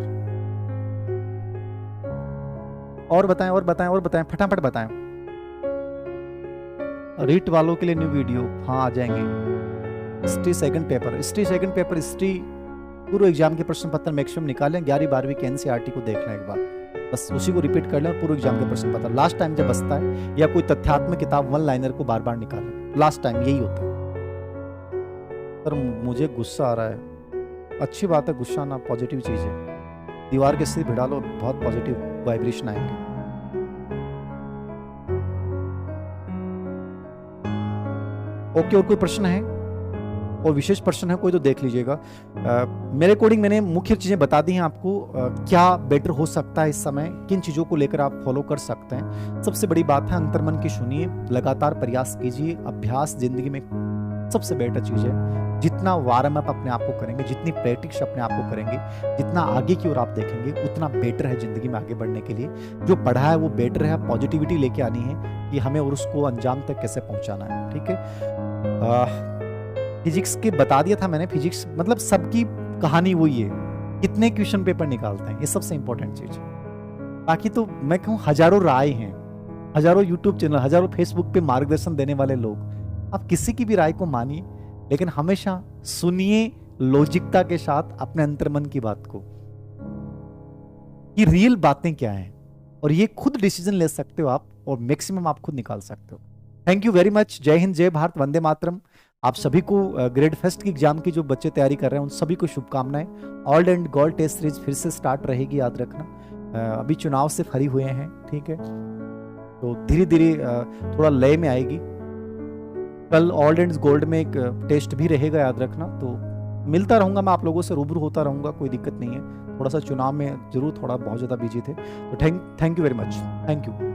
[SPEAKER 1] और बताएं, और बताएं, और बताएं, फटाफट बताएं। रीट वालों के लिए न्यू वीडियो, हाँ आ जाएंगे। History second paper, history second paper, history पूर्व एग्जाम के प्रश्न पत्र मैक्सिमम निकालें। 11वीं-12वीं के एनसीईआरटी को देखना एक बार, बस उसी को रिपीट कर लें। पूर्व एग्जाम के प्रश्न पत्र लास्ट टाइम जब बचता है, या कोई तथ्यात्मक किताब वन लाइनर को बार बार निकालें, लास्ट टाइम यही होता है। पर मुझे गुस्सा आ रहा है। अच्छी बात है, गुस्सा ना पॉजिटिव चीज है। दीवार के सीधे भिड़ा लो, बहुत पॉजिटिव वाइब्रेशन आएंगे। ओके, और कोई प्रश्न है और विशेष प्रश्न है कोई तो देख लीजिएगा। मेरे अकॉर्डिंग मैंने मुख्य चीजें बता दी हैं आपको। क्या बेटर हो सकता है इस समय, किन चीजों को लेकर आप फॉलो कर सकते हैं। सबसे बड़ी बात है अंतर्मन की सुनिए, लगातार प्रयास कीजिए। अभ्यास जिंदगी में सबसे बेटर चीज है। जितना वार्म अप अपने आप को करेंगे, जितनी प्रैक्टिस अपने आप को करेंगे, जितना आगे की ओर आप देखेंगे, उतना बेटर है जिंदगी में आगे बढ़ने के लिए। जो पढ़ा है वो बेटर है, पॉजिटिविटी लेके आनी है कि हमें और उसको अंजाम तक कैसे पहुंचाना है। ठीक है। फिजिक्स के बता दिया था मैंने। फिजिक्स मतलब सबकी कहानी वही है, कितने क्वेश्चन पेपर निकालते हैं, ये सबसे इंपॉर्टेंट चीज। बाकी तो मैं कहूँ हजारों राय हैं, हजारों यूट्यूब चैनल, हजारों फेसबुक पे मार्गदर्शन देने वाले लोग। आप किसी की भी राय को मानिए, लेकिन हमेशा सुनिए लॉजिकता के साथ अपने अंतर्मन की बात को, कि रियल बातें क्या हैं, और ये खुद डिसीजन ले सकते हो आप, और मैक्सिमम आप खुद निकाल सकते हो। Thank you very much. जय हिंद, जय भारत, वंदे मातरम। आप सभी को ग्रेड फर्स्ट की एग्जाम की जो बच्चे तैयारी कर रहे हैं उन सभी को शुभकामनाएं। All and gold test series फिर से स्टार्ट रहेगी, याद रखना। अभी चुनाव से फ्री हुए हैं, ठीक है, तो धीरे धीरे थोड़ा लय में आएगी। कल ऑल एंड गोल्ड में एक टेस्ट भी रहेगा, याद रखना। तो मिलता रहूंगा मैं आप लोगों से, रूबरू होता रहूंगा, कोई दिक्कत नहीं है। थोड़ा सा चुनाव में जरूर थोड़ा बहुत ज्यादा बिजी थे, तो thank you very much, thank you.